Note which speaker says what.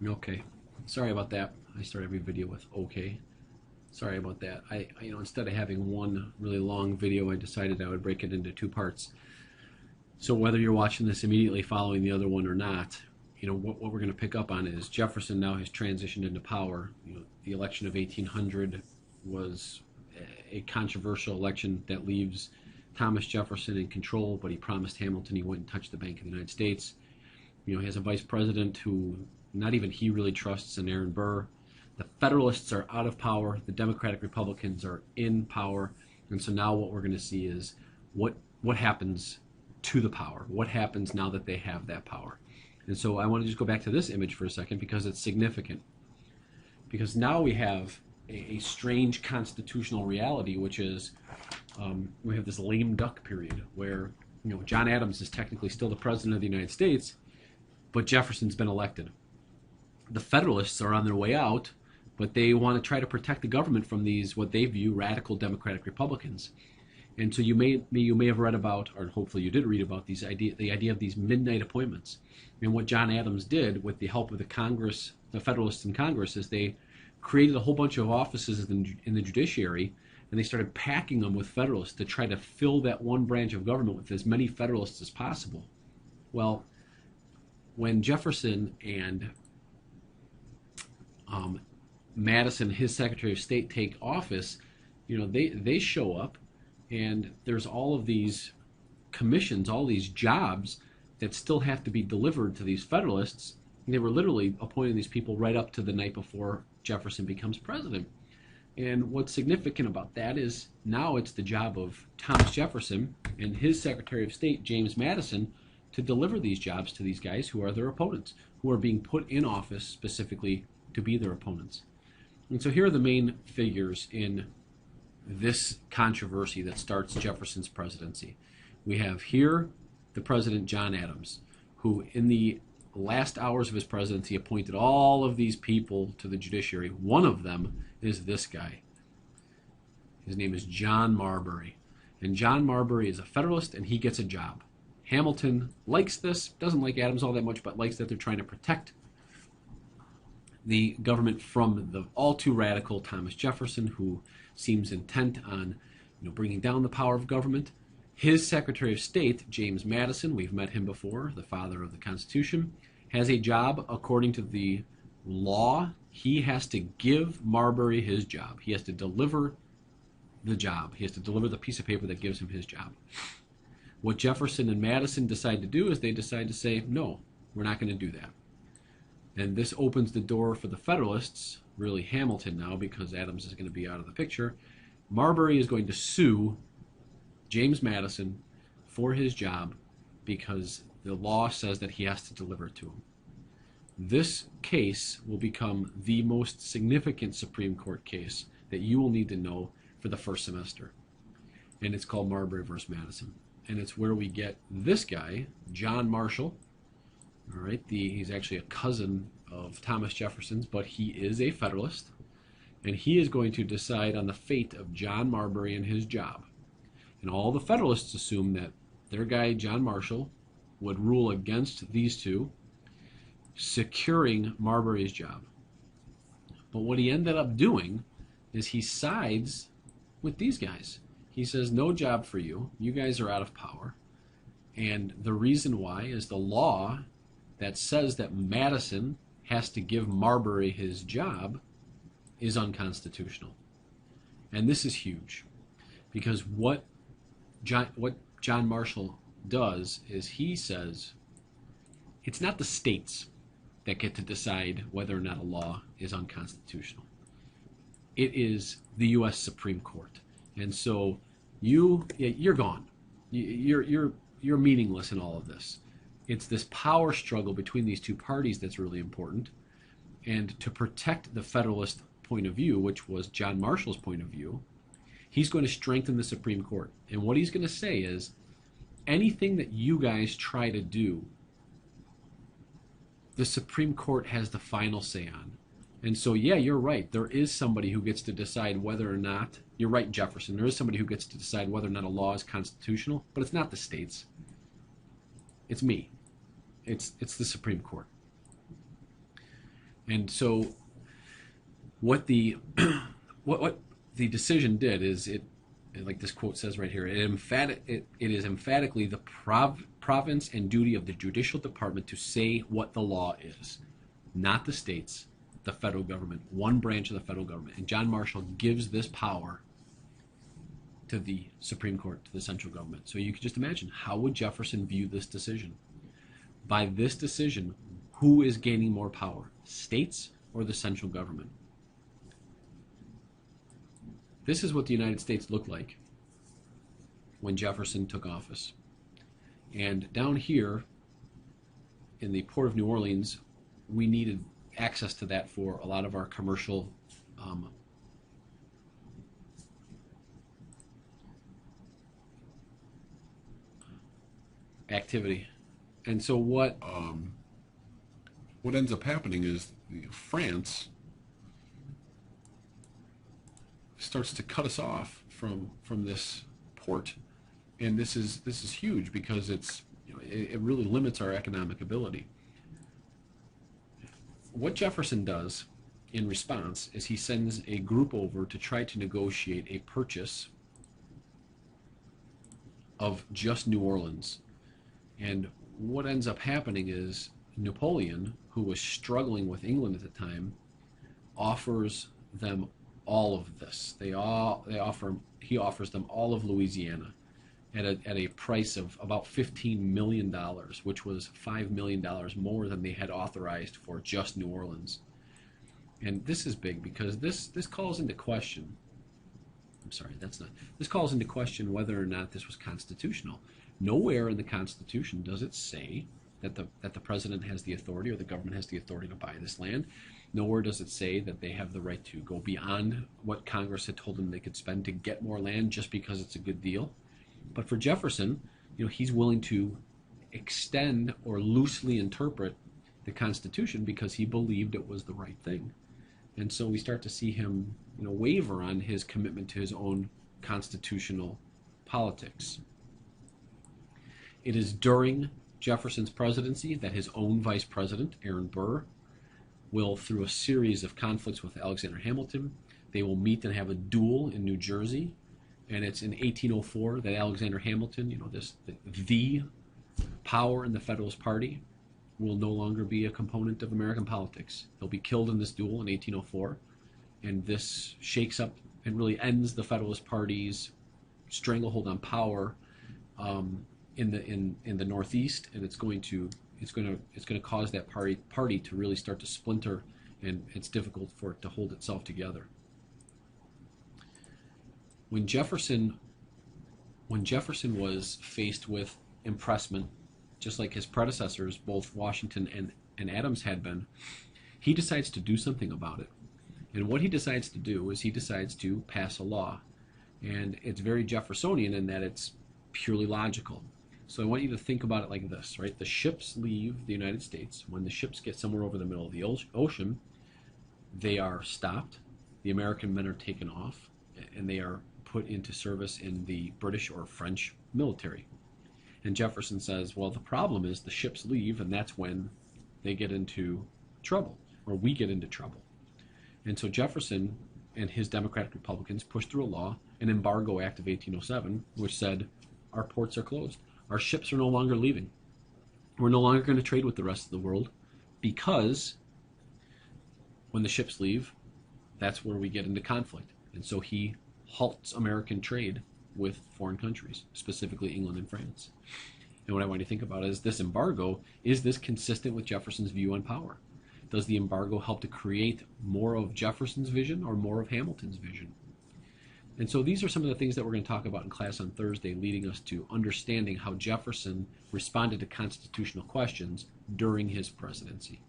Speaker 1: Okay. Sorry about that. I start every video with okay. Sorry about that. Instead of having one really long video, I decided I would break it into two parts. So whether you're watching this immediately following the other one or not, what we're going to pick up on is Jefferson now has transitioned into power. The election of 1800 was a controversial election that leaves Thomas Jefferson in control, but he promised Hamilton he wouldn't touch the Bank of the United States. He has a vice president who not even he really trusts in Aaron Burr. The Federalists are out of power. The Democratic Republicans are in power. And so now what we're going to see is what happens to the power. What happens now that they have that power? And so I want to just go back to this image for a second because it's significant. Because now we have a strange constitutional reality, which is we have this lame duck period where John Adams is technically still the president of the United States, but Jefferson's been elected. The Federalists are on their way out, but they want to try to protect the government from these what they view radical Democratic Republicans. And so you may have read about, or hopefully you did read about the idea of these midnight appointments. And what John Adams did with the help of the Congress, the Federalists in Congress, is they created a whole bunch of offices in the judiciary, and they started packing them with Federalists to try to fill that one branch of government with as many Federalists as possible. Well, when Jefferson and Madison, his Secretary of State, take office, they show up, and there's all of these commissions, all these jobs that still have to be delivered to these Federalists. And they were literally appointing these people right up to the night before Jefferson becomes president. And what's significant about that is now it's the job of Thomas Jefferson and his Secretary of State, James Madison, to deliver these jobs to these guys who are their opponents, who are being put in office specifically to be their opponents. And so here are the main figures in this controversy that starts Jefferson's presidency. We have here the president John Adams, who in the last hours of his presidency appointed all of these people to the judiciary. One of them is this guy. His name is John Marbury. And John Marbury is a Federalist, and he gets a job. Hamilton likes this, doesn't like Adams all that much, but likes that they're trying to protect the government from the all too radical Thomas Jefferson, who seems intent on bringing down the power of government. His Secretary of State, James Madison, we've met him before, the father of the Constitution, has a job according to the law. He has to give Marbury his job. He has to deliver the job. He has to deliver the piece of paper that gives him his job. What Jefferson and Madison decide to do is they decide to say, no, we're not going to do that. And this opens the door for the Federalists, really Hamilton now, because Adams is going to be out of the picture. Marbury is going to sue James Madison for his job because the law says that he has to deliver it to him. This case will become the most significant Supreme Court case that you will need to know for the first semester. And it's called Marbury versus Madison. And it's where we get this guy, John Marshall. All right, he's actually a cousin of Thomas Jefferson's, but he is a Federalist. And he is going to decide on the fate of John Marbury and his job. And all the Federalists assume that their guy, John Marshall, would rule against these two, securing Marbury's job. But what he ended up doing is he sides with these guys. He says, no job for you. You guys are out of power. And the reason why is the law that says that Madison has to give Marbury his job is unconstitutional. And this is huge, because what John Marshall does is he says it's not the states that get to decide whether or not a law is unconstitutional. It is the U.S. Supreme Court. And so you're gone. You're meaningless in all of this. It's this power struggle between these two parties that's really important. And to protect the Federalist point of view, which was John Marshall's point of view, he's going to strengthen the Supreme Court. And what he's going to say is, anything that you guys try to do, the Supreme Court has the final say on. And so, yeah, you're right. There is somebody who gets to decide whether or not, you're right, Jefferson, there is somebody who gets to decide whether or not a law is constitutional, but it's not the states. It's me. It's the Supreme Court. And so what the what the decision did is it, like this quote says right here, it is emphatically the province and duty of the judicial department to say what the law is, not the states, the federal government, one branch of the federal government. And John Marshall gives this power to the Supreme Court, to the central government. So you can just imagine, how would Jefferson view this decision? By this decision, who is gaining more power, states or the central government? This is what the United States looked like when Jefferson took office. And down here in the Port of New Orleans, we needed access to that for a lot of our commercial activity. And so what
Speaker 2: ends up happening is France starts to cut us off from this port, and this is huge because it's, it really limits our economic ability. What Jefferson does in response is he sends a group over to try to negotiate a purchase of just New Orleans. And what ends up happening is Napoleon, who was struggling with England at the time, offers them all of this. He offers them all of Louisiana at a price of about $15 million, which was $5 million more than they had authorized for just New Orleans. And this is big because this calls into question, this calls into question whether or not this was constitutional. Nowhere in the Constitution does it say that the president has the authority or the government has the authority to buy this land. Nowhere does it say that they have the right to go beyond what Congress had told them they could spend to get more land just because it's a good deal. But for Jefferson, he's willing to extend or loosely interpret the Constitution because he believed it was the right thing. And so we start to see him, waver on his commitment to his own constitutional politics. It is during Jefferson's presidency that his own vice president, Aaron Burr, will, through a series of conflicts with Alexander Hamilton, they will meet and have a duel in New Jersey. And it's in 1804 that Alexander Hamilton, the power in the Federalist Party, will no longer be a component of American politics. He'll be killed in this duel in 1804, and this shakes up and really ends the Federalist Party's stranglehold on power in the Northeast, and it's going to cause that party to really start to splinter, and it's difficult for it to hold itself together. When Jefferson was faced with impressment, just like his predecessors, both Washington and Adams had been, he decides to do something about it. And what he decides to do is he decides to pass a law. And it's very Jeffersonian in that it's purely logical. So I want you to think about it like this, right? The ships leave the United States. When the ships get somewhere over the middle of the ocean, they are stopped. The American men are taken off, and they are put into service in the British or French military. And Jefferson says, well, the problem is the ships leave, and that's when they get into trouble, or we get into trouble. And so Jefferson and his Democratic Republicans pushed through a law, an Embargo Act of 1807, which said our ports are closed. Our ships are no longer leaving. We're no longer going to trade with the rest of the world, because when the ships leave, that's where we get into conflict. And so he halts American trade with foreign countries, specifically England and France. And what I want you to think about is this embargo, is this consistent with Jefferson's view on power? Does the embargo help to create more of Jefferson's vision or more of Hamilton's vision? And so these are some of the things that we're going to talk about in class on Thursday, leading us to understanding how Jefferson responded to constitutional questions during his presidency.